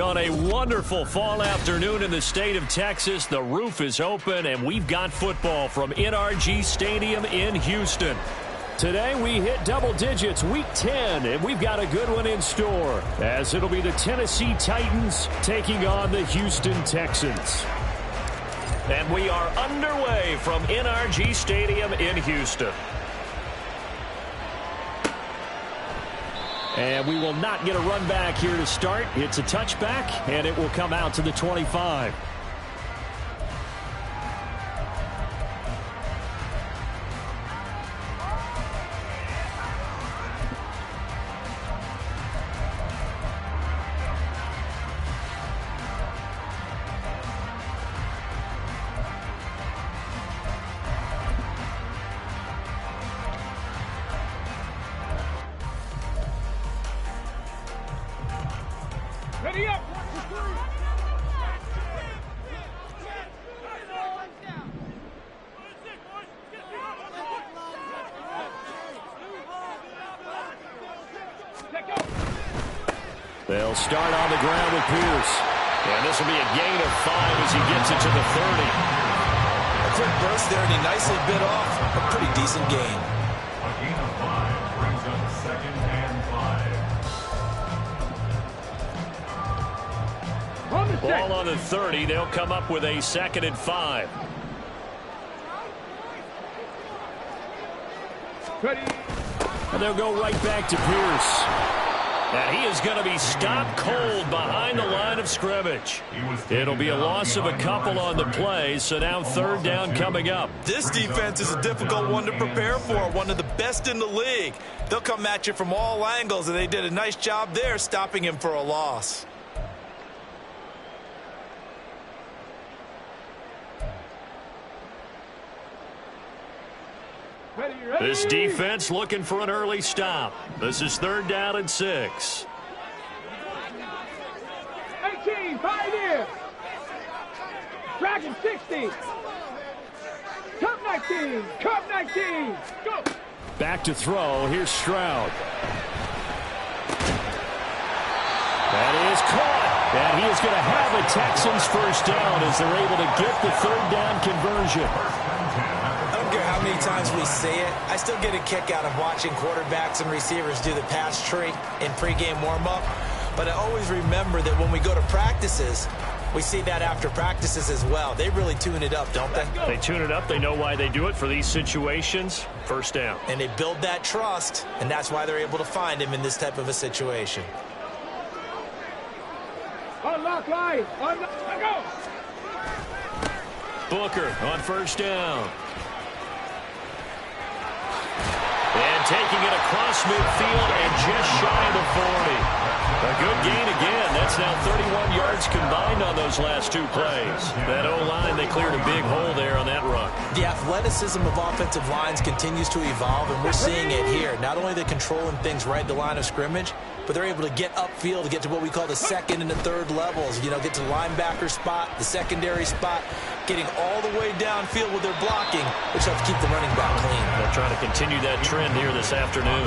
On a wonderful fall afternoon in the state of Texas, the roof is open, and we've got football from NRG Stadium in Houston. Today we hit double digits, Week 10, and we've got a good one in store, as it'll be the Tennessee Titans taking on the Houston Texans. And we are underway from NRG Stadium in Houston. And we will not get a run back here to start. It's a touchback, and it will come out to the 25. Ready up! They'll start on the ground with Pierce. And this will be a gain of 5 as he gets it to the 30. A quick burst there, and he nicely bit off a pretty decent gain. A gain of 5 brings up 2nd and 5. Ball on the 30. They'll come up with a 2nd and 5. Ready. And they'll go right back to Pierce. And he is going to be stopped cold behind the line of scrimmage. It'll be a loss of a couple on the play, so now 3rd down coming up. This defense is a difficult one to prepare for, one of the best in the league. They'll come at you from all angles, and they did a nice job there stopping him for a loss. This defense looking for an early stop. This is 3rd down and 6. 18, Pioneer. Dragon 60. Cup 19. Cup 19. Go. Back to throw. Here's Stroud. That is caught. And he is going to have a Texans first down as they're able to get the 3rd down conversion. I don't care how many times we say it, I still get a kick out of watching quarterbacks and receivers do the pass tree in pregame warm-up. But I always remember that when we go to practices, we see that after practices as well. They really tune it up, don't they? They tune it up. They know why they do it for these situations. First down. And they build that trust, and that's why they're able to find him in this type of a situation. Unlock line. Unlock. Go. Booker on first down. And taking it across midfield and just shy of the 40. A good gain again. That's now 31 yards combined on those last 2 plays. That O-line, they cleared a big hole there on that run. The athleticism of offensive lines continues to evolve, and we're seeing it here. Not only are they controlling things right at the line of scrimmage, but they're able to get upfield to get to what we call the 2nd and the 3rd levels. You know, get to the linebacker spot, the secondary spot, getting all the way downfield with their blocking, which helps keep the running back clean. They're trying to continue that trend here this afternoon.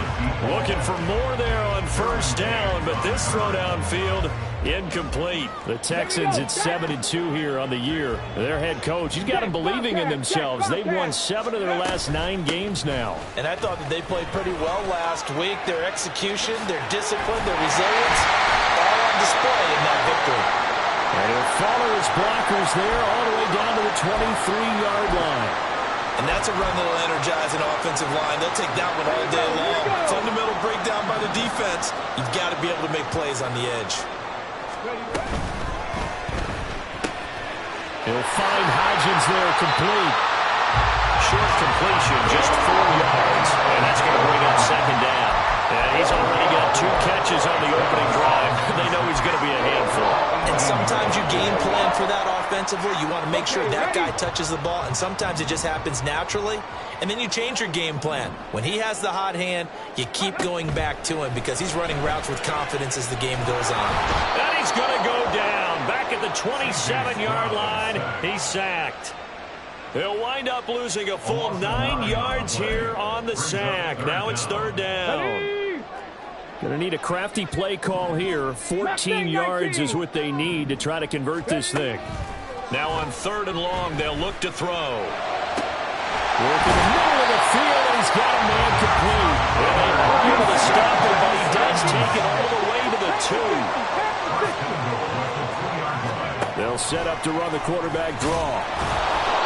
Looking for more there on first down, but this throw downfield incomplete. The Texans at 7-2 here on the year. Their head coach, he's got them believing in themselves. They've won 7 of their last 9 games now. And I thought that they played pretty well last week. Their execution, their discipline, their resilience, all on display in that victory. And he'll follow his blockers there all the way down to the 23-yard line. And that's a run that'll energize an offensive line. They'll take that one all day long. Fundamental breakdown by the defense. You've got to be able to make plays on the edge. He'll find Hodgins there, complete. Short completion, just 4 yards. And that's going to bring up 2nd down. And he's already got 2 catches on the opening drive. They know he's going to be a handful. And And sometimes you game plan for that offensively. You want to make sure that guy touches the ball, and sometimes it just happens naturally. And then you change your game plan. When he has the hot hand, you keep going back to him because he's running routes with confidence as the game goes on. And he's going to go down. Back at the 27-yard line, he's sacked. He'll wind up losing a full 9 yards here on the sack. Now it's third down. Going to need a crafty play call here. 14 yards is what they need to try to convert this thing. Now on third and long, they'll look to throw. Work in the middle of the field, and he's got a man complete. And they aren't able to stop him, but he does take it all the way to the 2. They'll set up to run the quarterback draw.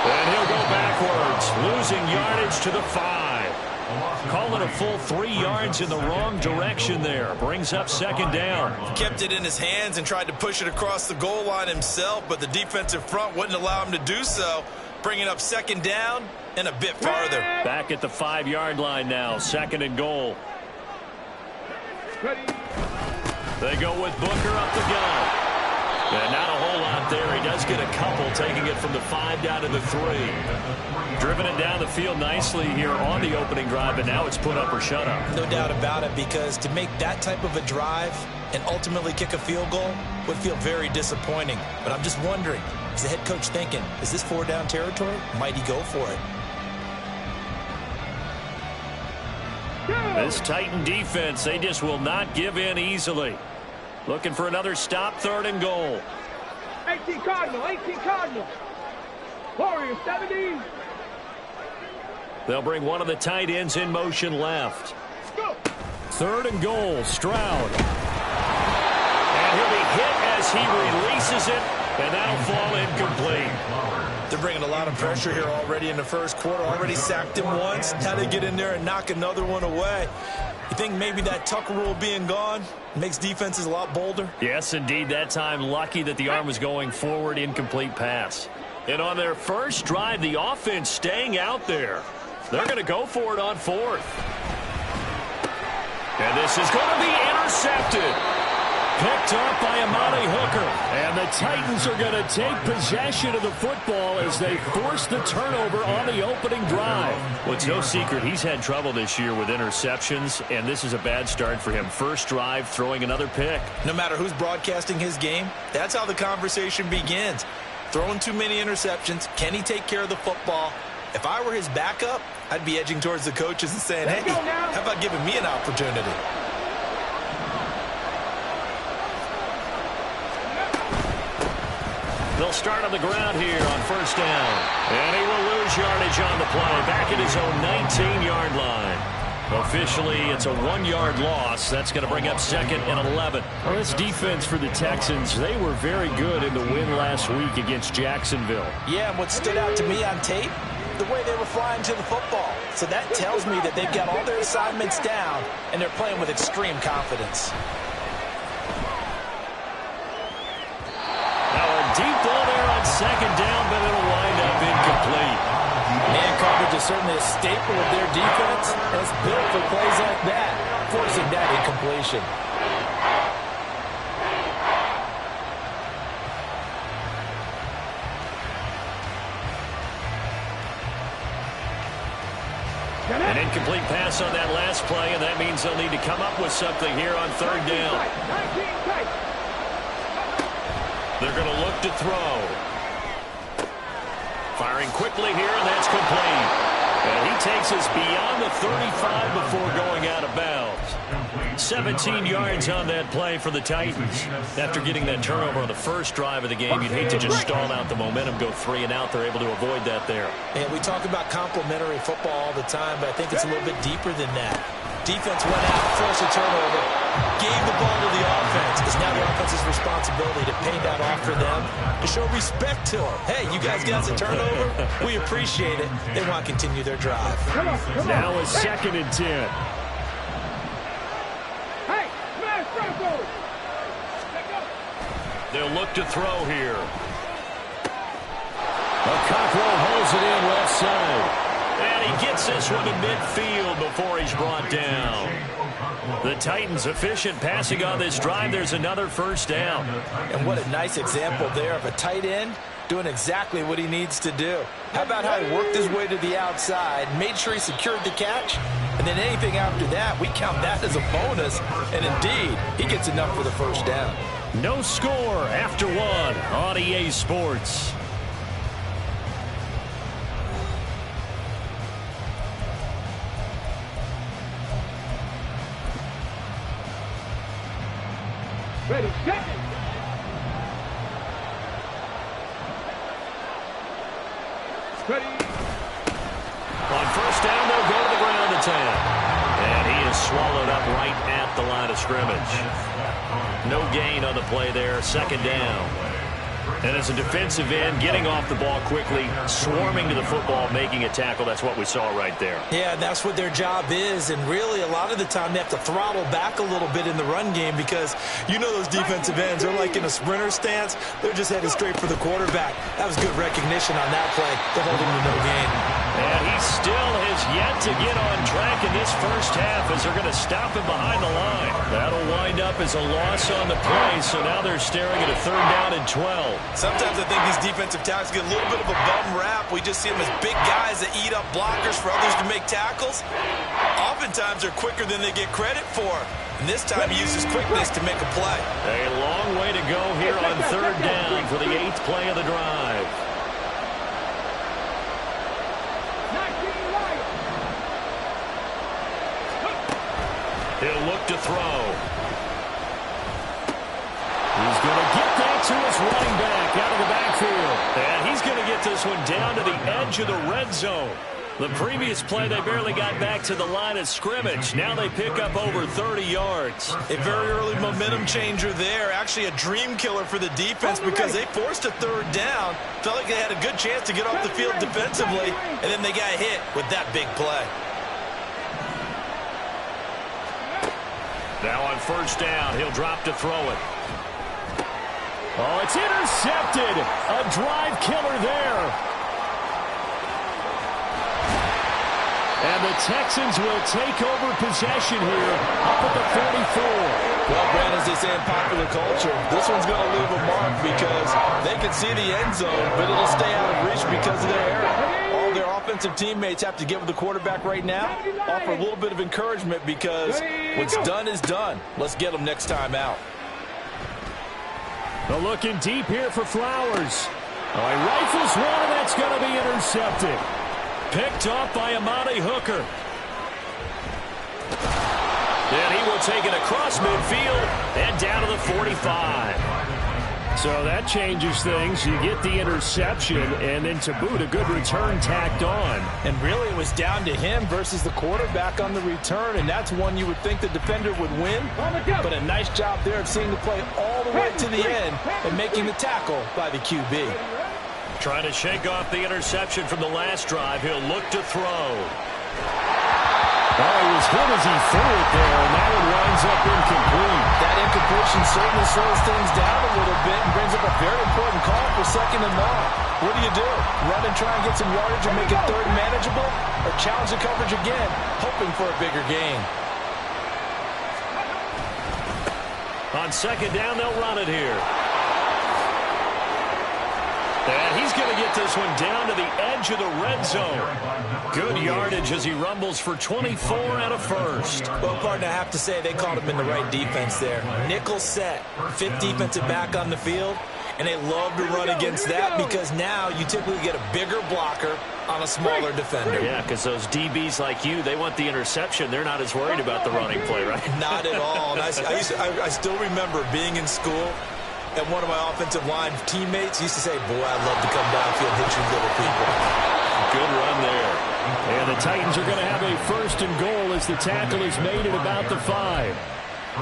And he'll go backwards, losing yardage to the 5. Call it a full 3 yards in the wrong direction there. Brings up second down. Kept it in his hands and tried to push it across the goal line himself, but the defensive front wouldn't allow him to do so. Bringing up second down and a bit farther. Back at the 5-yard line now, second and goal. They go with Booker up the gun. And not a whole lot there. He does get a couple, taking it from the 5 down to the 3. Driven it down the field nicely here on the opening drive, but now it's put up or shut up. No doubt about it, because to make that type of a drive and ultimately kick a field goal would feel very disappointing. But I'm just wondering, is the head coach thinking, is this 4-down territory? Might he go for it? This Titan defense, they just will not give in easily. Looking for another stop, third and goal. 18 Cardinal, 18 Cardinal. Warriors, 70. They'll bring one of the tight ends in motion left. Go. Third and goal, Stroud. And he'll be hit as he releases it, and that'll fall incomplete. They're bringing a lot of pressure here already in the first quarter. Already sacked him once. Now they get in there and knock another one away. You think maybe that Tucker rule being gone makes defenses a lot bolder? Yes, indeed. That time, lucky that the arm was going forward, incomplete pass. And on their first drive, the offense staying out there. They're going to go for it on fourth. And this is going to be intercepted. Picked up by Amani Hooker. And the Titans are going to take possession of the football as they force the turnover on the opening drive. Well, it's no secret he's had trouble this year with interceptions, and this is a bad start for him. First drive, throwing another pick. No matter who's broadcasting his game, that's how the conversation begins. Throwing too many interceptions. Can he take care of the football? If I were his backup, I'd be edging towards the coaches and saying, hey, how about giving me an opportunity? They'll start on the ground here on first down. And he will lose yardage on the play. Back at his own 19-yard line. Officially, it's a 1-yard loss. That's going to bring up second and 11. Well, this defense for the Texans, they were very good in the win last week against Jacksonville. Yeah, and what stood out to me on tape, the way they were flying to the football. So that tells me that they've got all their assignments down, and they're playing with extreme confidence. Deep ball there on second down, but it'll wind up incomplete. Man coverage is certainly a staple of their defense. It's built for plays like that, forcing that incompletion. An incomplete pass on that last play, and that means they'll need to come up with something here on third down. They're going to look to throw. Firing quickly here, and that's complete. And he takes us beyond the 35 before going out of bounds. 17 yards on that play for the Titans. After getting that turnover on the first drive of the game, you'd hate to just stall out the momentum, go 3 and out. They're able to avoid that there. And we talk about complementary football all the time, but I think it's a little bit deeper than that. Defense went out, forced a turnover, gave the ball to the offense. It's now the offense's responsibility to pay that off for them, to show respect to them. Hey, you guys got a turnover? We appreciate it. They want to continue their drive. Now a second and 10. Hey, smash Bronco! They'll look to throw here. Cockrell holds it in left side. And he gets this one to midfield before he's brought down. The Titans efficient passing on this drive. There's another first down. And what a nice example there of a tight end doing exactly what he needs to do. How about how he worked his way to the outside, made sure he secured the catch, and then anything after that, we count that as a bonus. And indeed, he gets enough for the first down. No score after one on EA Sports. Ready, set. Ready. On first down, they'll go to the ground attack. And he is swallowed up right at the line of scrimmage. No gain on the play there, second down. And as a defensive end, getting off the ball quickly, swarming to the football, making a tackle, that's what we saw right there. Yeah, that's what their job is, and really a lot of the time they have to throttle back a little bit in the run game because you know those defensive ends, they're like in a sprinter stance. They're just headed straight for the quarterback. That was good recognition on that play to hold him to no gain. And he still has yet to get on track in this first half as they're going to stop him behind the line. That'll wind up as a loss on the play, so now they're staring at a third down and 12. Sometimes I think these defensive tackles get a little bit of a bum rap. We just see them as big guys that eat up blockers for others to make tackles. Oftentimes they're quicker than they get credit for. And this time he uses quickness to make a play. A long way to go here on third down for the 8th play of the drive. He'll look to throw. He's going to get that to his running back out of the backfield. And he's going to get this one down to the edge of the red zone. The previous play, they barely got back to the line of scrimmage. Now they pick up over 30 yards. A very early momentum changer there. Actually a dream killer for the defense because they forced a third down. Felt like they had a good chance to get off the field defensively, and then they got hit with that big play. Now on first down, he'll drop to throw it. Oh, it's intercepted. A drive killer there. And the Texans will take over possession here up at the 44. Well, Brandon, as they say in popular culture, this one's going to leave a mark because they can see the end zone, but it'll stay out of reach because of their error. All their offensive teammates have to give the quarterback right now, offer a little bit of encouragement because what's done is done. Let's get them next time out. They're looking deep here for Flowers. Oh, he rifles one, and that's going to be intercepted. Picked off by Amani Hooker. And he will take it across midfield and down to the 45. So that changes things. You get the interception, and then to boot, a good return tacked on. And really, it was down to him versus the quarterback on the return, and that's one you would think the defender would win. But a nice job there of seeing the play all the way to the end and making the tackle by the QB. Trying to shake off the interception from the last drive. He'll look to throw. Oh, he was hit as he threw it there, and that one winds up incomplete. That incompletion certainly slows things down a little bit and brings up a very important call for second and long. What do? Run and try and get some yardage and make it third manageable? Or challenge the coverage again, hoping for a bigger gain? On second down, they'll run it here. And he's going to get this one down to the edge of the red zone. Good yardage as he rumbles for 24 and a first. Well, partner, I have to say they called him in the right defense there. Nickel set, fifth defensive back on the field, and they love to run against that because now you typically get a bigger blocker on a smaller defender. Yeah, because those DBs like you, they want the interception. They're not as worried about the running play, right? Not at all. And I still remember being in school, and one of my offensive line teammates used to say, boy, I'd love to come downfield and hit you little people. Good run there. And the Titans are going to have a first and goal as the tackle is made at about the 5.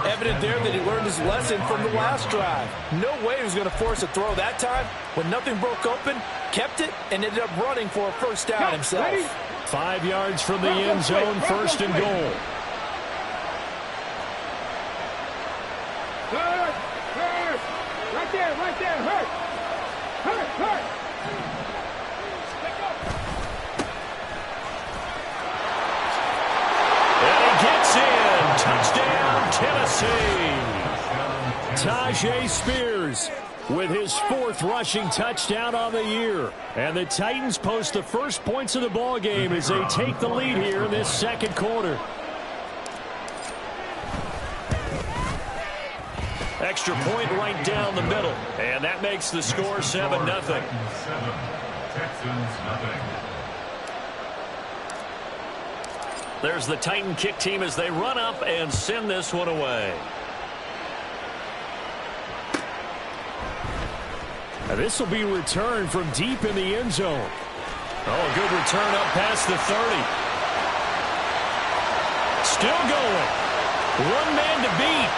Evident there that he learned his lesson from the last drive. No way he was going to force a throw that time. When nothing broke open, kept it, and ended up running for a first down himself. 5 yards from the end zone, first and goal. Right there, hurt. And he gets in. Touchdown. Tennessee. Tajay Spears with his 4th rushing touchdown on the year. And the Titans post the first points of the ball game as they take the lead here in this second quarter. Extra point right down the middle. And that makes the score 7-0. Texans 0. There's the Titan kick team as they run up and send this one away. Now this will be returned from deep in the end zone. Oh, a good return up past the 30. Still going. One man to beat.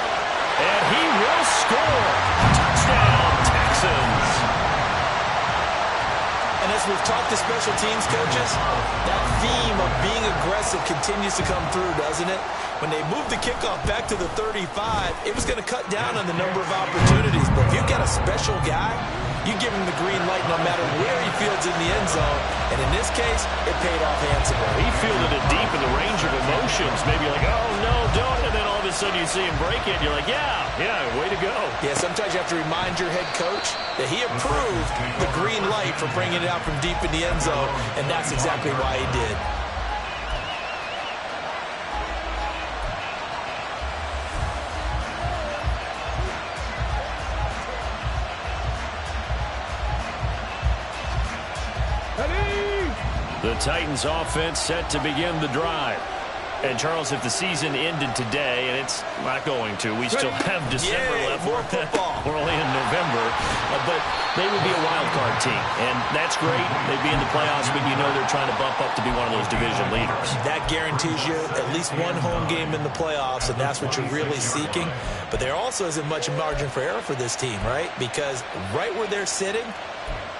And he will score. Touchdown, Texans. And as we've talked to special teams coaches, that theme of being aggressive continues to come through, doesn't it? When they moved the kickoff back to the 35, it was going to cut down on the number of opportunities. But if you've got a special guy, you give him the green light no matter where he fields in the end zone. And in this case, it paid off handsomely. He fielded it deep in the range of emotions. Maybe like, oh, no, don't. And then all of a sudden you see him break it. And you're like, yeah, way to go. Yeah, sometimes you have to remind your head coach that he approved the green light for bringing it out from deep in the end zone. And that's exactly why he did. The Titans offense set to begin the drive. And, Charles, if the season ended today, and it's not going to, we still have December left. More football. We're only in November. But they would be a wild card team. And that's great. They'd be in the playoffs, but you know they're trying to bump up to be one of those division leaders. That guarantees you at least one home game in the playoffs, and that's what you're really seeking. But there also isn't much margin for error for this team, right? Because right where they're sitting,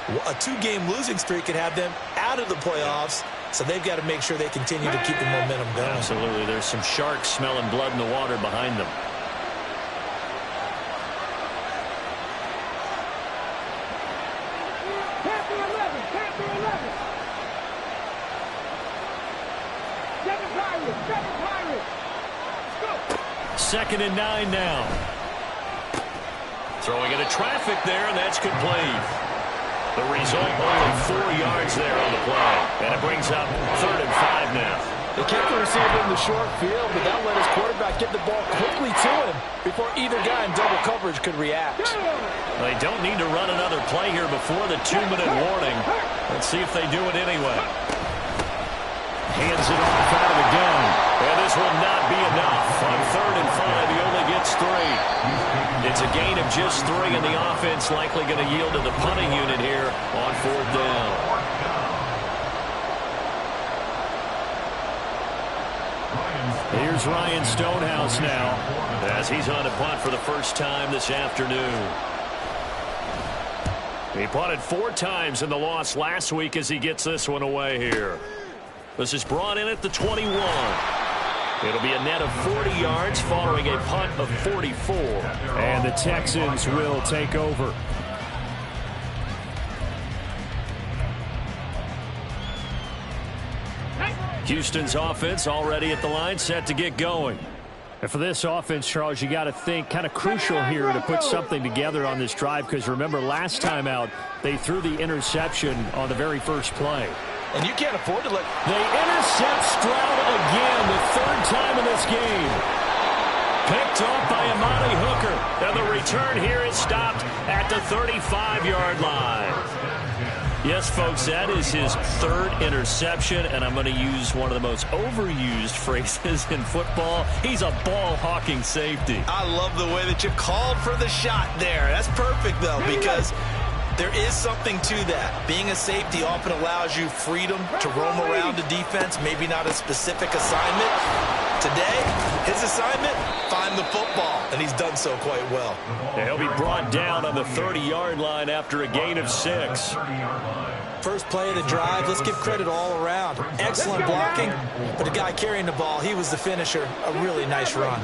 a 2-game losing streak could have them out of the playoffs, so they've got to make sure they continue to keep the momentum going. Absolutely. There's some sharks smelling blood in the water behind them. Second and 9 now. Throwing into traffic there, and that's complete. The result, only 4 yards there on the play. And it brings up 3rd and 5 now. They kept the receiver in the short field, but that let his quarterback get the ball quickly to him before either guy in double coverage could react. They don't need to run another play here before the 2-minute warning. Let's see if they do it anyway. Hands it off out of the gun. And this will not be enough. On 3rd and 5, he only gets 3. It's a gain of just 3, and the offense likely going to yield to the punting unit here on 4th down. Here's Ryan Stonehouse now as he's on to punt for the first time this afternoon. He punted 4 times in the loss last week as he gets this one away here. This is brought in at the 21. It'll be a net of 40 yards following a punt of 44. And the Texans will take over. Houston's offense already at the line, set to get going. And for this offense, Charles, you got to think kind of crucial here to put something together on this drive, because remember last time out, they threw the interception on the very first play. And you can't afford to let... They intercept Stroud again, the 3rd time in this game. Picked off by Amani Hooker. And the return here is stopped at the 35-yard line. Yes, folks, that is his 3rd interception, and I'm going to use one of the most overused phrases in football. He's a ball-hawking safety. I love the way that you called for the shot there. That's perfect, though, because there is something to that. Being a safety often allows you freedom to roam around the defense, maybe not a specific assignment. Today, his assignment, find the football, and he's done so quite well. He'll be brought down on the 30-yard line after a gain of 6. First play of the drive, let's give credit all around. Excellent blocking, but the guy carrying the ball, he was the finisher. A really nice run.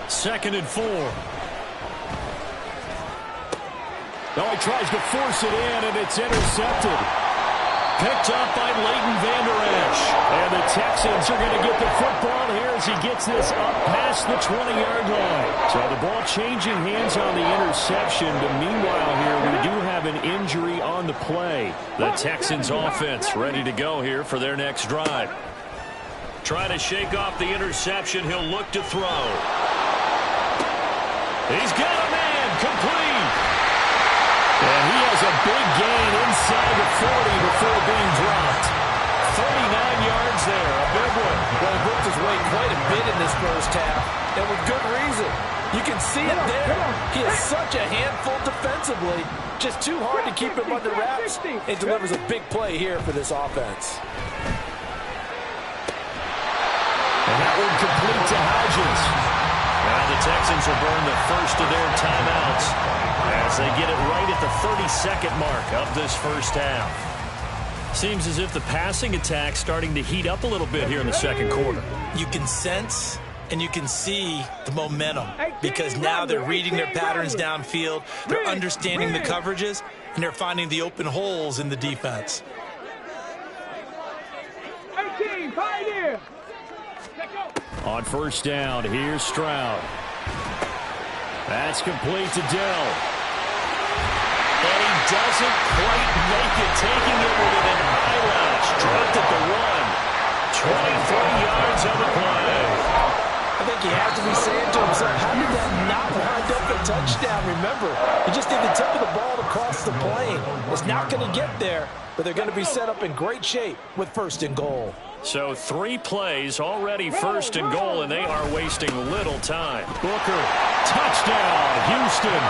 Second and 4. Now he tries to force it in, and it's intercepted. Picked up by Leighton Vander Esch. And the Texans are going to get the football here as he gets this up past the 20-yard line. So the ball changing hands on the interception. But meanwhile here, we do have an injury on the play. The Texans offense ready to go here for their next drive. Trying to shake off the interception. He'll look to throw. He's got a man. Complete. And he has a big gain inside the 40 before being dropped. 39 yards there, a big one. Well, he worked his way quite a bit in this first half, and with good reason. You can see it there. He is such a handful defensively. Just too hard to keep him under wraps. It delivers a big play here for this offense. And that one complete to Hodges. Now the Texans will burn the first of their timeouts as they get it right at the 32nd mark of this first half. Seems as if the passing attack's starting to heat up a little bit here in the second quarter. You can sense and you can see the momentum because now they're reading their patterns downfield, they're understanding the coverages, and they're finding the open holes in the defense. 18, pioneer. On first down, here's Stroud. That's complete to Dell. And he doesn't quite make it, taking it with an eyelash. Dropped at the 1. 23 yards on the play. I think he has to be saying to himself, how did that not wind up a touchdown? Remember, you just need the tip of the ball to cross the plane. It's not going to get there, but they're going to be set up in great shape with first and goal. So 3 plays already first and goal, and they are wasting little time. Booker, touchdown, Houston.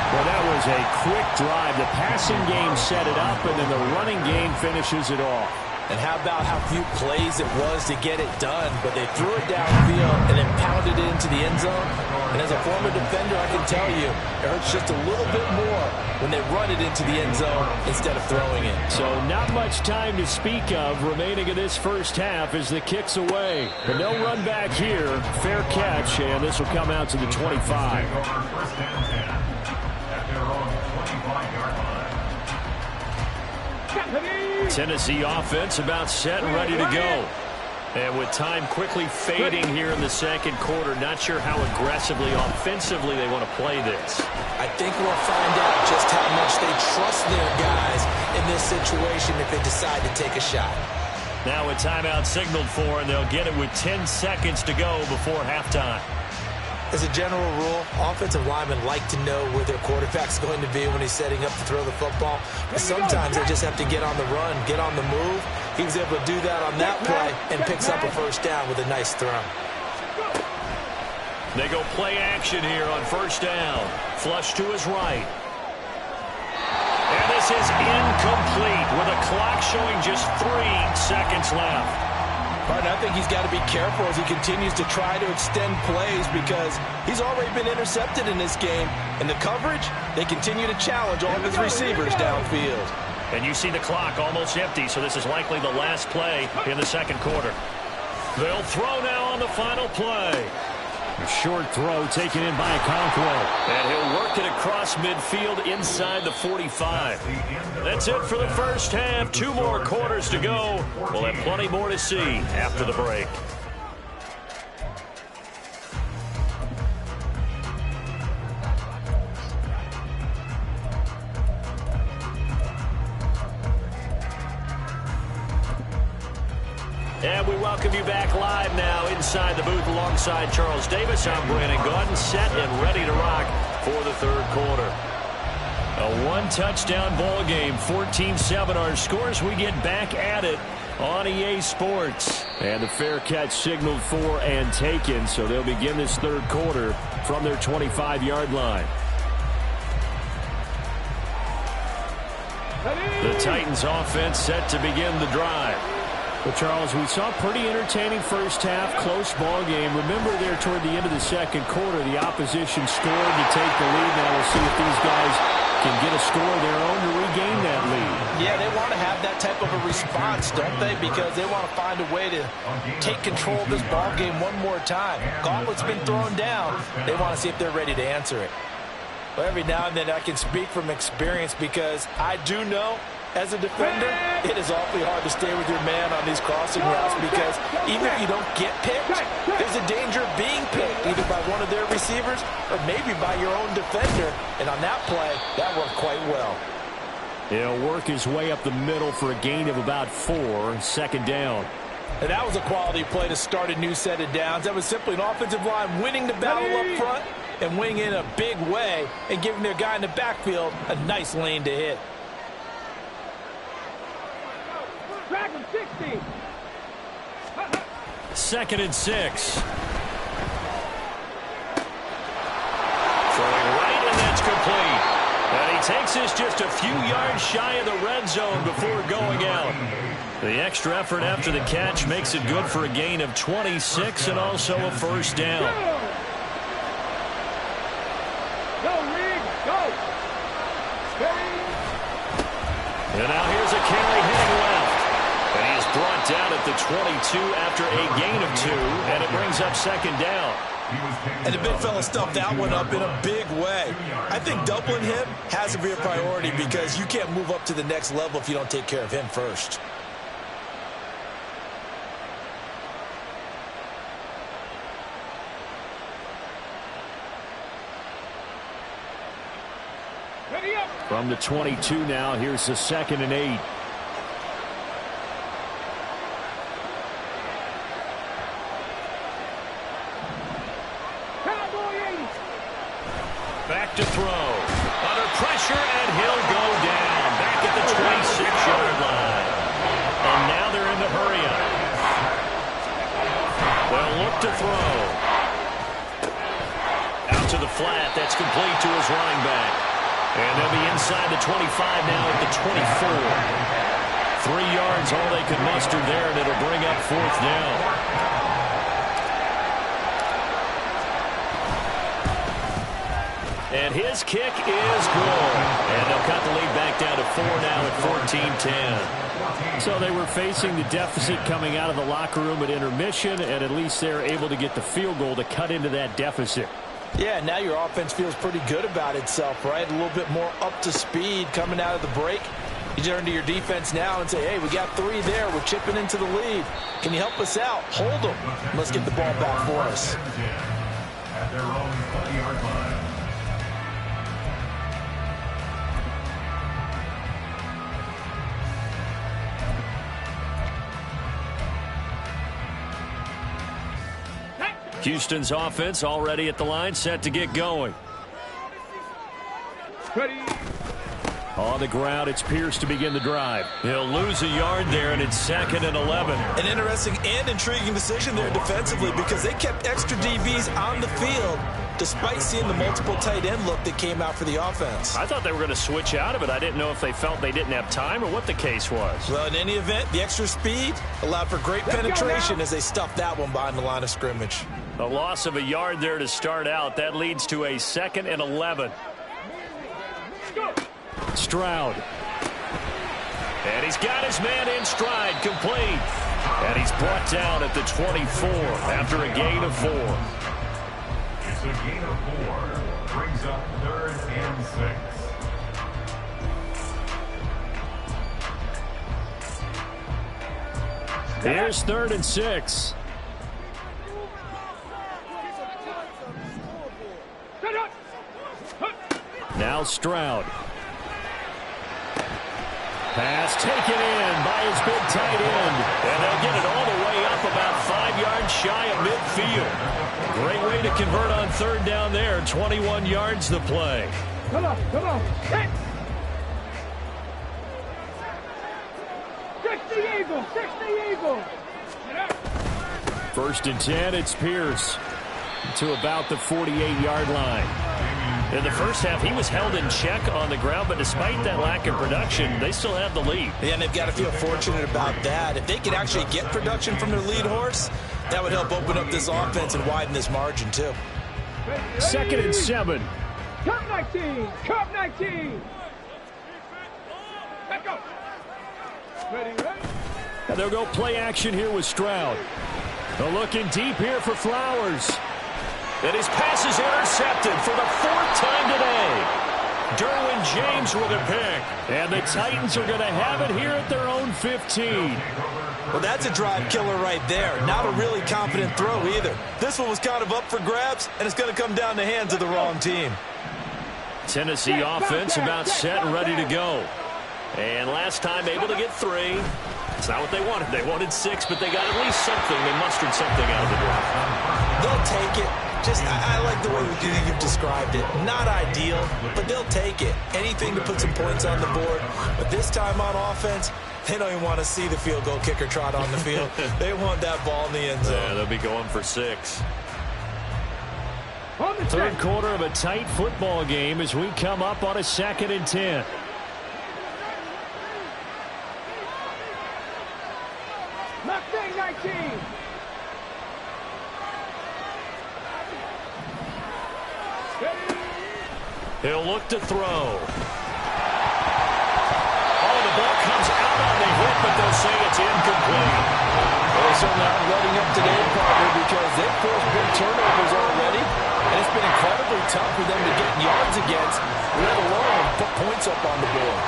Well, that was a quick drive. The passing game set it up, and then the running game finishes it off. And how about how few plays it was to get it done, but they threw it downfield and then pounded it into the end zone. And as a former defender, I can tell you, it hurts just a little bit more when they run it into the end zone instead of throwing it. So not much time to speak of remaining in this first half as the kick's away. But no run back here. Fair catch, and this will come out to the 25. Tennessee offense about set and ready to go. And with time quickly fading here in the second quarter, not sure how aggressively, offensively they want to play this. I think we'll find out just how much they trust their guys in this situation if they decide to take a shot. Now a timeout signaled for, and they'll get it with 10 seconds to go before halftime. As a general rule, offensive linemen like to know where their quarterback's going to be when he's setting up to throw the football. But sometimes they just have to get on the run, get on the move. He was able to do that on that play and picks up a first down with a nice throw. They go play action here on first down. Flush to his right. And this is incomplete with a clock showing just 3 seconds left. I think he's got to be careful as he continues to try to extend plays because he's already been intercepted in this game. And the coverage, they continue to challenge all of his receivers downfield. And you see the clock almost empty, so this is likely the last play in the second quarter. They'll throw now on the final play. A short throw taken in by Okonkwo. And he'll work it across midfield inside the 45. That's it for the first half. 2 more quarters to go. We'll have plenty more to see after the break. And we welcome you back live now inside the booth alongside Charles Davis. I'm Brandon Gaudin, set and ready to rock for the third quarter. A 1-touchdown ball game, 14-7 our scores. We get back at it on EA Sports. And the fair catch signaled for and taken, so they'll begin this third quarter from their 25-yard line. The Titans offense set to begin the drive. Well, Charles, we saw a pretty entertaining first half, close ball game. Remember there toward the end of the second quarter, the opposition scored to take the lead. Now we'll see if these guys can get a score of their own to regain that lead. Yeah, they want to have that type of a response, don't they? Because they want to find a way to take control of this ball game one more time. Gauntlet's been thrown down. They want to see if they're ready to answer it. But every now and then I can speak from experience because I do know As a defender, it is awfully hard to stay with your man on these crossing routes because even if you don't get picked, there's a danger of being picked either by one of their receivers or maybe by your own defender. And on that play, that worked quite well. He'll work his way up the middle for a gain of about 4, second down. And that was a quality play to start a new set of downs. That was simply an offensive line winning the battle up front and winning in a big way and giving their guy in the backfield a nice lane to hit. Drag him 60. Second and 6. Throwing right, and that's complete. And he takes this just a few yards shy of the red zone before going out. The extra effort after the catch makes it good for a gain of 26 and also a first down. Go, Reed, go. And now here's a carry heading left. And he is brought down at the 22 after a gain of 2, and it brings up second down. And the big fella stuffed that one up in a big way. I think doubling him has to be a priority because you can't move up to the next level if you don't take care of him first. Ready up. From the 22 now, here's the 2nd and 8. Back to throw. Under pressure, and he'll go down. Back at the 26-yard line. And now they're in the hurry-up. They'll look to throw. Out to the flat. That's complete to his running back. And they'll be inside the 25 now at the 24. 3 yards, all they could muster there, and it'll bring up 4th down. And his kick is good. And they'll cut the lead back down to 4 now at 14-10. So they were facing the deficit coming out of the locker room at intermission, and at least they're able to get the field goal to cut into that deficit. Yeah, now your offense feels pretty good about itself, right? A little bit more up to speed coming out of the break. You turn to your defense now and say, hey, we got 3 there. We're chipping into the lead. Can you help us out? Hold them. Let's get the ball back for us. At their own 20-yard line. Houston's offense already at the line, set to get going. Ready. On the ground, it's Pierce to begin the drive. He'll lose a yard there, and it's 2nd and 11. An interesting and intriguing decision there defensively because they kept extra DBs on the field despite seeing the multiple tight end look that came out for the offense. I thought they were going to switch out of it. I didn't know if they felt they didn't have time or what the case was. Well, in any event, the extra speed allowed for great penetration as they stuffed that one behind the line of scrimmage. A loss of a yard there to start out. That leads to a 2nd and 11. Stroud. And he's got his man in stride, complete. And he's brought down at the 24 after a gain of 4. It's a gain of 4. Brings up 3rd and 6. Here's 3rd and 6. Now Stroud. Pass taken in by his big tight end. And they'll get it all the way up about 5 yards shy of midfield. Great way to convert on 3rd down there. 21 yards the play. Come on, come on. Hit. 60 Eagles, 60 Eagles. 1st and 10, it's Pierce to about the 48-yard line. In the first half, he was held in check on the ground, but despite that lack of production, they still have the lead. Yeah, and they've got to feel fortunate about that. If they could actually get production from their lead horse, that would help open up this offense and widen this margin, too. 2nd and 7. Cup 19, Cup 19. Let's go. Ready, ready. And they'll go play action here with Stroud. They're looking deep here for Flowers. And his pass is intercepted for the 4th time today. Derwin James with a pick. And the Titans are going to have it here at their own 15. Well, that's a drive killer right there. Not a really confident throw either. This one was kind of up for grabs, and it's going to come down the hands of the wrong team. Tennessee offense about set and ready to go. And last time able to get 3. It's not what they wanted. They wanted 6, but they got at least something. They mustered something out of the drive. They'll take it. I like the way you've described it. Not ideal, but they'll take it. Anything to put some points on the board. But this time on offense, they don't even want to see the field goal kicker trot on the field. They want that ball in the end zone. Yeah, they'll be going for 6. Third quarter of a tight football game as we come up on a 2nd and 10. Mustang 19. He'll look to throw. Oh, the ball comes out on the hit, but they'll say it's incomplete. Well, they certainly aren't letting up today, partner, because they've forced big turnovers already, and it's been incredibly tough for them to get yards against, let alone put points up on the board.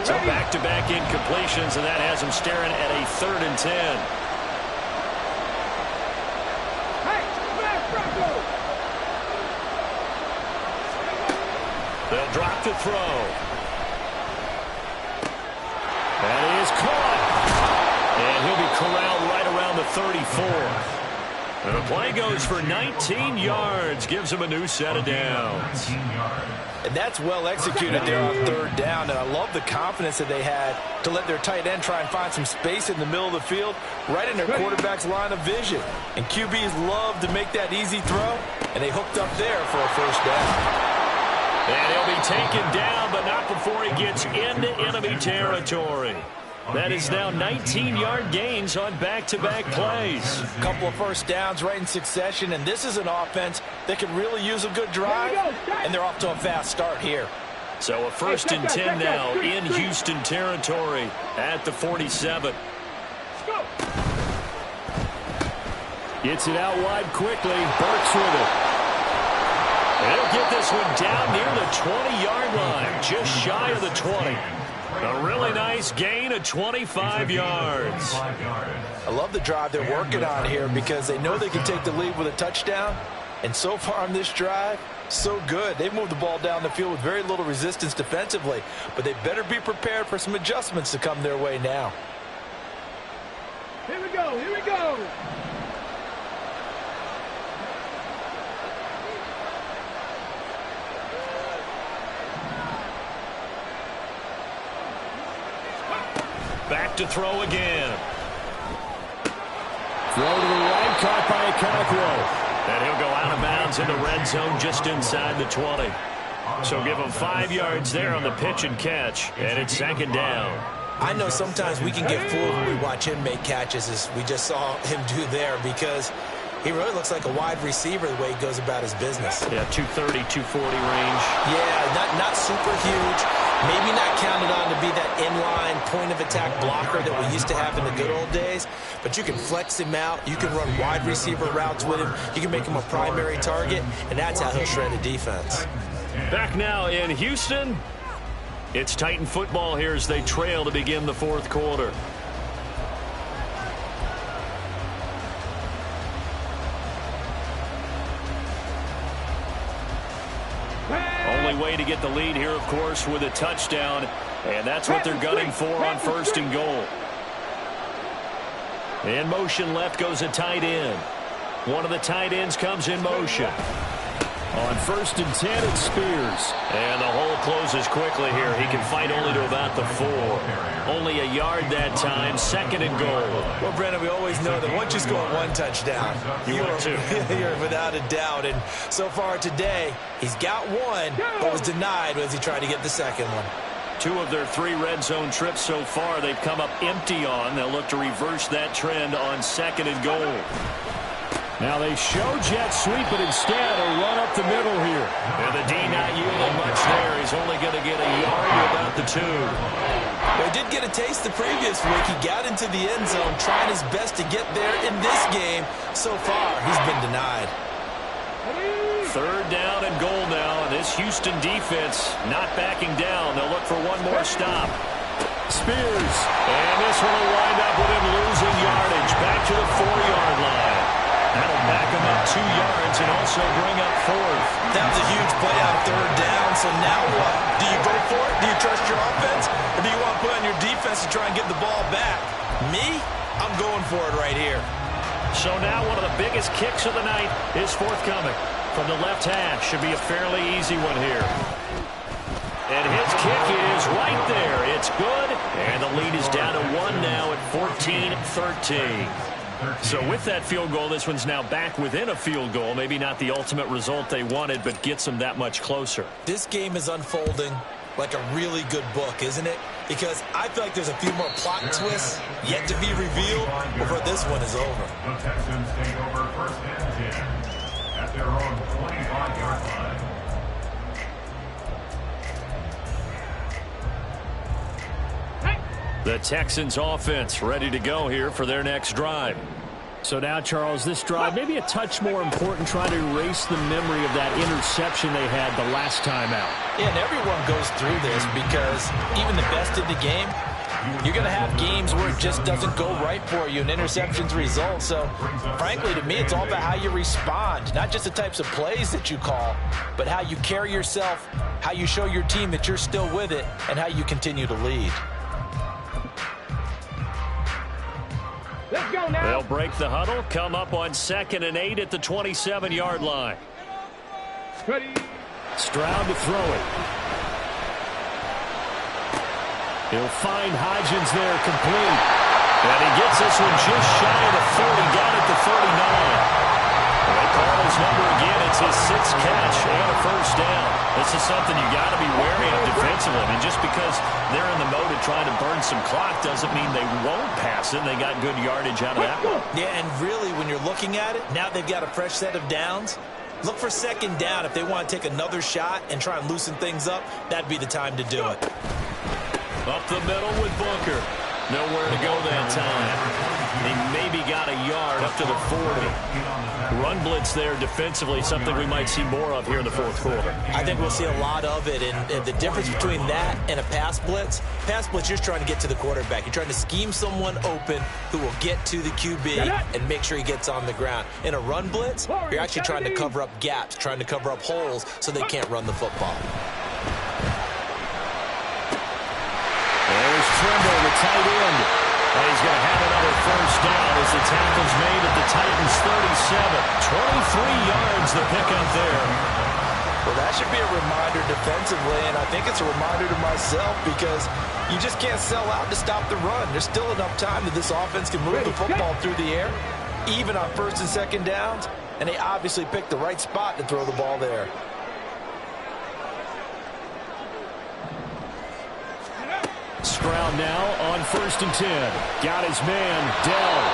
So back-to-back incompletions, and that has them staring at a 3rd and 10. Hey, smash Bronco. They'll drop to throw. And he is caught. And he'll be corralled right around the 34. And the play goes for 19 yards. Gives him a new set of downs. And that's well executed there on 3rd down. And I love the confidence that they had to let their tight end try and find some space in the middle of the field, right in their quarterback's line of vision. And QBs love to make that easy throw, and they hooked up there for a 1st down. And he'll be taken down, but not before he gets into enemy territory. That is now 19-yard gains on back-to-back plays. A couple of 1st downs right in succession, and this is an offense that could really use a good drive, and they're off to a fast start here. So a 1st and 10 now in Houston territory at the 47. Gets it out wide quickly. Burks with it. And he'll get this one down near the 20-yard line, just shy of the 20. A really nice gain of 25 yards. I love the drive they're working on here because they know they can take the lead with a touchdown. And so far on this drive, so good. They've moved the ball down the field with very little resistance defensively. But they better be prepared for some adjustments to come their way now. Here we go, here we go. Back to throw again. Throw to the right, caught by Okonkwo. And he'll go out of bounds in the red zone just inside the 20. So give him 5 yards there on the pitch and catch, and it's 2nd down. I know sometimes we can get fooled when we watch him make catches, as we just saw him do there, because he really looks like a wide receiver the way he goes about his business. Yeah, 230, 240 range. Yeah, not super huge. Maybe not counted on to be that inline point-of-attack blocker that we used to have in the good old days. But you can flex him out. You can run wide receiver routes with him. You can make him a primary target, and that's how he'll shred a defense. Back now in Houston. It's Titan football here as they trail to begin the 4th quarter. Only way to get the lead here, of course, with a touchdown. And that's what they're gunning for on 1st and goal. In motion left goes a tight end. One of the tight ends comes in motion. On 1st and 10, it's Spears. And the hole closes quickly here. He can fight only to about the 4. Only a yard that time, 2nd and goal. Well, Brandon, we always know that once you score 1 touchdown, you're without a doubt. And so far today, he's got 1, but was denied as he tried to get the 2nd one. 2 of their 3 red zone trips so far, they've come up empty on. They'll look to reverse that trend on 2nd and goal. Now they show jet sweep, but instead a run up the middle here. And the D not yielding much there. He's only going to get a yard to about the 2. Well, he did get a taste the previous week. He got into the end zone, trying his best to get there in this game. So far, he's been denied. Third down and goal now, and this Houston defense not backing down. They'll look for one more stop. Spears, and this one will wind up with him losing yardage back to the 4-yard line. That'll back him up 2 yards and also bring up 4th. That was a huge play on third down, so now what? Do you go for it? Do you trust your offense? Or do you want to put on your defense to try and get the ball back? Me? I'm going for it right here. So now one of the biggest kicks of the night is forthcoming. From the left hash, should be a fairly easy one here. And his kick is right there. It's good. And the lead is down to 1 now at 14-13. So with that field goal, this one's now back within a field goal. Maybe not the ultimate result they wanted, but gets them that much closer. This game is unfolding like a really good book, isn't it? Because I feel like there's a few more plot twists yet to be revealed before this one is over. The Texans take over first and 10 at their own 25-yard line. The Texans offense ready to go here for their next drive. So now, Charles, this drive maybe a touch more important, trying to erase the memory of that interception they had the last time out. Yeah, and everyone goes through this because even the best in the game, you're going to have games where it just doesn't go right for you and interceptions result. So, frankly, to me, it's all about how you respond, not just the types of plays that you call, but how you carry yourself, how you show your team that you're still with it, and how you continue to lead. Let's go now. They'll break the huddle, come up on 2nd and 8 at the 27-yard line. Ready. Stroud to throw it. He'll find Hodgins there, complete. And he gets this one just shy of the 40, down at the 39. They call his number again. It's his 6th catch and a first down. This is something you got to be wary of defensively. I mean, just because they're in the mode of trying to burn some clock doesn't mean they won't pass it. They got good yardage out of that one. Yeah, and really, when you're looking at it, now they've got a fresh set of downs. Look for 2nd down. If they want to take another shot and try and loosen things up, that'd be the time to do it. Up the middle with Booker. Nowhere to go that time. He maybe got a yard up to the 40. Run blitz there defensively, something we might see more of here in the 4th quarter. I think we'll see a lot of it, and the difference between that and a pass blitz, you're just trying to get to the quarterback. You're trying to scheme someone open who will get to the QB and make sure he gets on the ground. In a run blitz, you're actually trying to cover up gaps, trying to cover up holes so they can't run the football. There's Trimble, the tight end. And he's going to have another first down as the tackle's made at the Titans' 37. 23 yards the pickup there. Well, that should be a reminder defensively, and I think it's a reminder to myself because you just can't sell out to stop the run. There's still enough time that this offense can move the football through the air, even on 1st and 2nd downs, and they obviously picked the right spot to throw the ball there. Stroud now on 1st and 10. Got his man, Dell.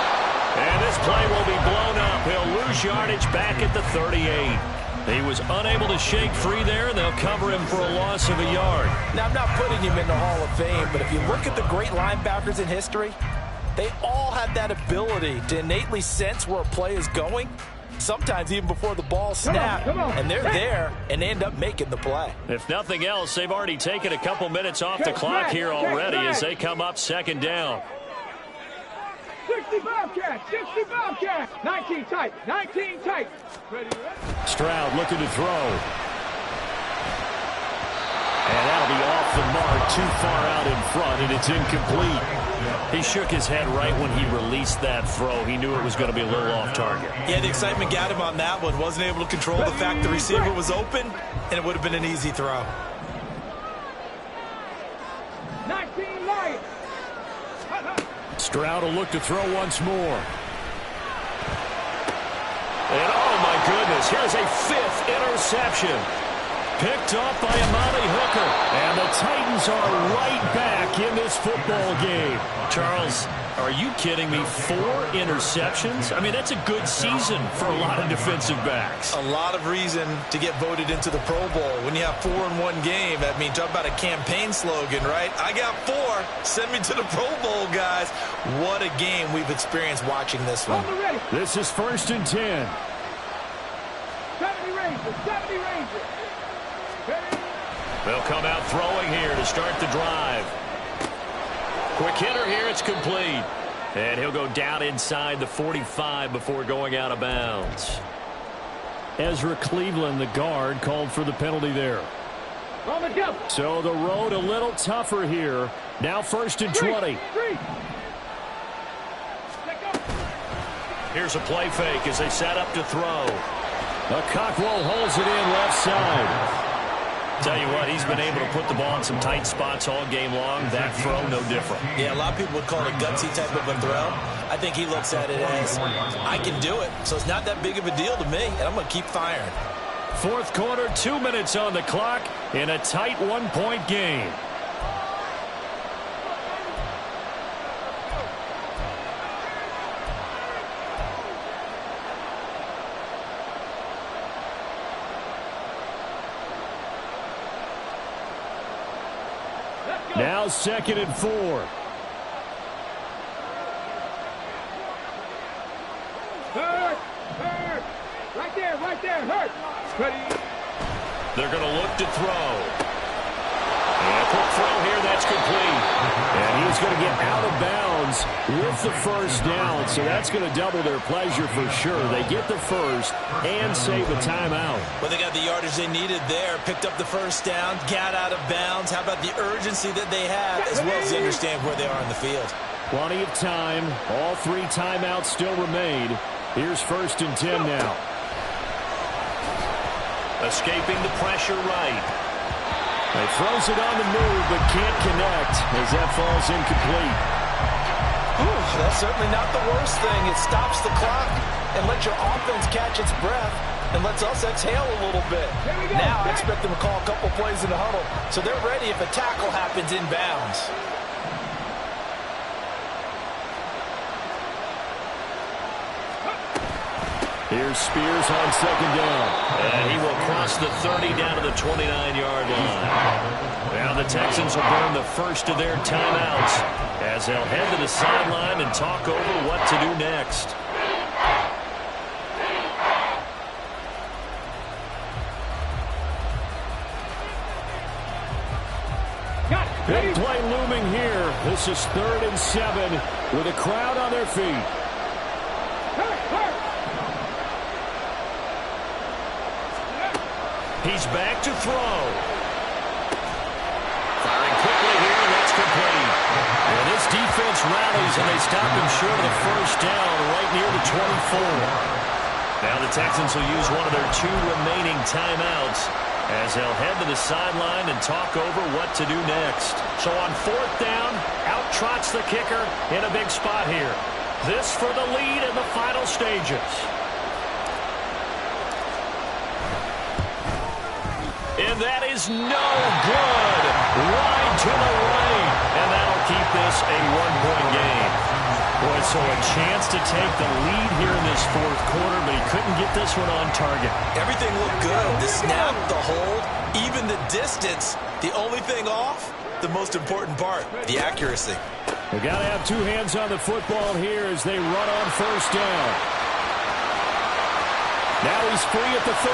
And this play will be blown up. He'll lose yardage back at the 38. He was unable to shake free there, and they'll cover him for a loss of a yard. Now, I'm not putting him in the Hall of Fame, but if you look at the great linebackers in history, they all have that ability to innately sense where a play is going, sometimes even before the ball snapped, and they're there, and they end up making the play. If nothing else, they've already taken a couple minutes off the clock here already as they come up 2nd down. 60 Bobcats, 60 Bobcats. 19 tight, 19 tight. Ready. Stroud looking to throw. And that'll be off the mark, too far out in front, and it's incomplete. He shook his head right when he released that throw. He knew it was going to be a little off target. Yeah, the excitement got him on that one. Wasn't able to control the fact the receiver was open, and it would have been an easy throw. 19 Lions. Stroud will look to throw once more. And oh my goodness, here's a 5th interception. Picked off by Amani Hooker. And the Titans are right back in this football game. Charles, are you kidding me? 4 interceptions? I mean, that's a good season for a lot of defensive backs. A lot of reason to get voted into the Pro Bowl. When you have 4 in one game, I mean, talk about a campaign slogan, right? I got 4. Send me to the Pro Bowl, guys. What a game we've experienced watching this one. This is 1st and 10. 70 Rangers, 70 Rangers. They'll come out throwing here to start the drive. Quick hitter here, it's complete. And he'll go down inside the 45 before going out of bounds. Ezra Cleveland, the guard, called for the penalty there. On the double. So the road a little tougher here. Now 1st and 20. Here's a play fake as they set up to throw. Cockrell holds it in left side. Tell you what, he's been able to put the ball in some tight spots all game long. That throw, no different. Yeah, a lot of people would call it a gutsy type of a throw. I think he looks at it as, I can do it, so it's not that big of a deal to me, and I'm going to keep firing. 4th quarter, 2 minutes on the clock in a tight 1-point game. Now 2nd and 4. Hurt. Right there, hurt. Ready. They're going to look to throw. And a quick throw here, that's complete. And he's going to get out of bounds with the 1st down, so that's going to double their pleasure for sure. They get the 1st and save a timeout. Well, they got the yardage they needed there, picked up the 1st down, got out of bounds. How about the urgency that they have, as well as they understand where they are in the field? Plenty of time. All 3 timeouts still remain. Here's 1st and 10 now. Escaping the pressure right. He throws it on the move, but can't connect as that falls incomplete. That's certainly not the worst thing. It stops the clock and lets your offense catch its breath and lets us exhale a little bit. Now I expect them to call a couple plays in the huddle, so they're ready if a tackle happens inbounds. Here's Spears on 2nd down. And he will cross the 30 down to the 29-yard line. Now the Texans will burn the 1st of their timeouts as they'll head to the sideline and talk over what to do next. Big play looming here. This is 3rd and 7 with a crowd on their feet. He's back to throw. Firing quickly here, and that's complete. And this defense rallies, and they stop him short of the 1st down right near the 24. Now the Texans will use one of their 2 remaining timeouts as they'll head to the sideline and talk over what to do next. So on 4th down, out trots the kicker in a big spot here. This for the lead in the final stages. And that is no good. Wide to the right. And that'll keep this a 1-point game. Boy, so a chance to take the lead here in this 4th quarter, but he couldn't get this one on target. Everything looked good. The snap, the hold, even the distance. The only thing off, the most important part, the accuracy. They've got to have 2 hands on the football here as they run on 1st down. Now he's free at the 35.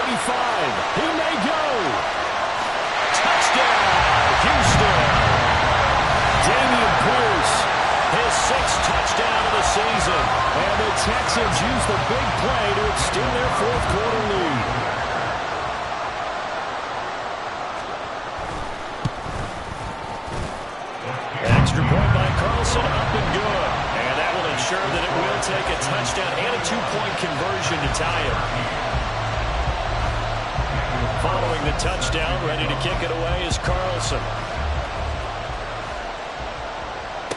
He may go. Touchdown, Houston. Damian Pierce, his 6th touchdown of the season. And the Texans use the big play to extend their 4th quarter lead. Extra point by Carlson, up and good. And that will ensure that it will take a touchdown and a 2-point conversion to tie it. Following the touchdown, ready to kick it away is Carlson.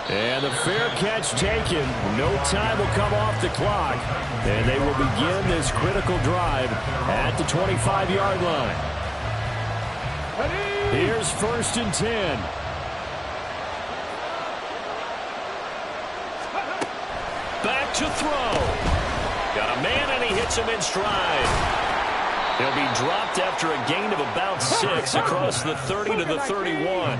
And the fair catch taken. No time will come off the clock. And they will begin this critical drive at the 25-yard line. Here's 1st and 10. Back to throw. Got a man, and he hits him in stride. He'll be dropped after a gain of about 6 across the 30 to the 31.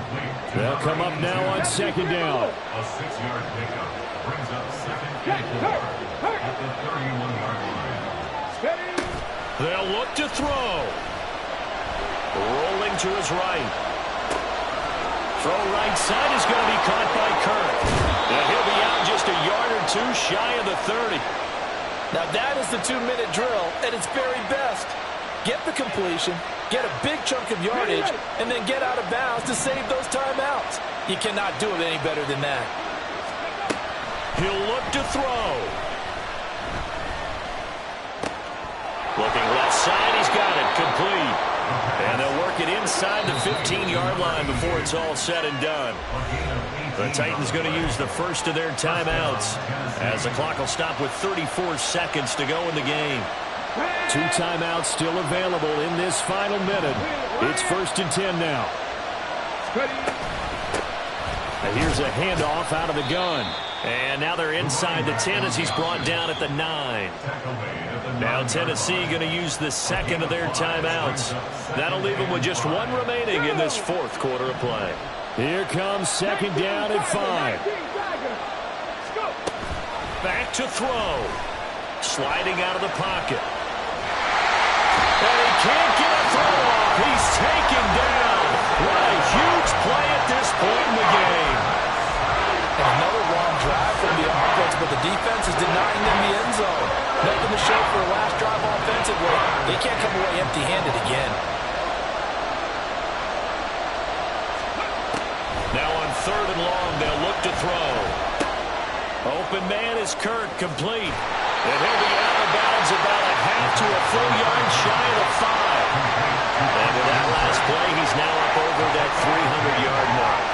They'll come up now on 2nd down. A 6-yard pickup brings up 2nd and 4 at the 31-yard line. They'll look to throw. Rolling to his right. Throw right side is going to be caught by Kirk. And he'll be out just a yard or 2 shy of the 30. Now that is the 2-minute drill at its very best. Get the completion, get a big chunk of yardage, and then get out of bounds to save those timeouts. You cannot do it any better than that. He'll look to throw. Looking left side, he's got it, complete. And they'll work it inside the 15-yard line before it's all said and done. The Titans going to use the first of their timeouts as the clock will stop with 34 seconds to go in the game. 2 timeouts still available in this final minute. It's 1st and 10 now. And here's a handoff out of the gun. And now they're inside the 10 as he's brought down at the 9. Now Tennessee going to use the second of their timeouts. That'll leave them with just 1 remaining in this 4th quarter of play. Here comes 2nd down at 5. Back to throw. Sliding out of the pocket. And he can't get a throw off. He's taken down. What a huge play at this point in the game. And another long drive from the offense, but the defense is denying them the end zone. Nothing to show for a last drive offensively. They can't come away empty-handed again. Now on 3rd and long, they'll look to throw. Open man is Kirk, complete. And he'll be out of bounds about a half to a full yard shy of the 5. And with that last play, he's now up over that 300-yard mark.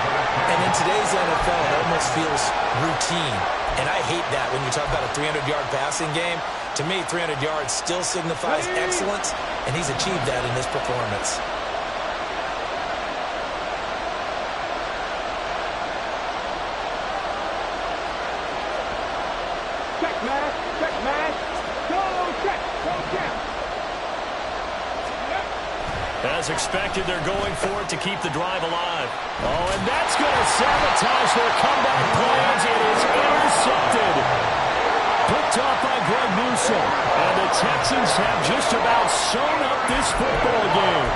And in today's NFL, it almost feels routine. And I hate that when you talk about a 300-yard passing game. To me, 300 yards still signifies excellence, and he's achieved that in this performance. As expected, they're going for it to keep the drive alive. Oh, and that's going to sabotage their comeback plans. It is intercepted. Picked off by Greg Newsome. And the Texans have just about sewn up this football game.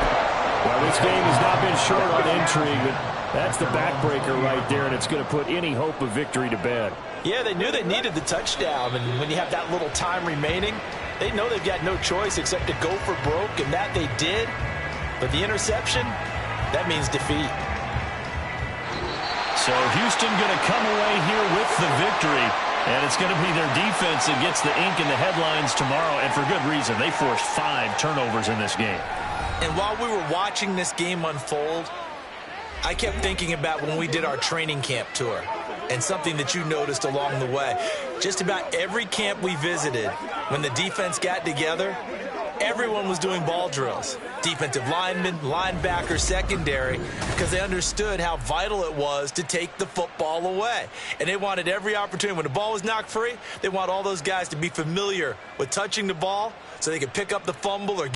Well, this game has not been short on intrigue, but that's the backbreaker right there, and it's going to put any hope of victory to bed. Yeah, they knew they needed the touchdown, and when you have that little time remaining, they know they've got no choice except to go for broke, and that they did. But the interception, that means defeat. So Houston going to come away here with the victory, and it's going to be their defense that gets the ink in the headlines tomorrow, and for good reason. They forced 5 turnovers in this game. And while we were watching this game unfold, I kept thinking about when we did our training camp tour and something that you noticed along the way. Just about every camp we visited, when the defense got together, everyone was doing ball drills. Defensive linemen, linebackers, secondary, because they understood how vital it was to take the football away. And they wanted every opportunity. When the ball was knocked free, they want all those guys to be familiar with touching the ball so they could pick up the fumble or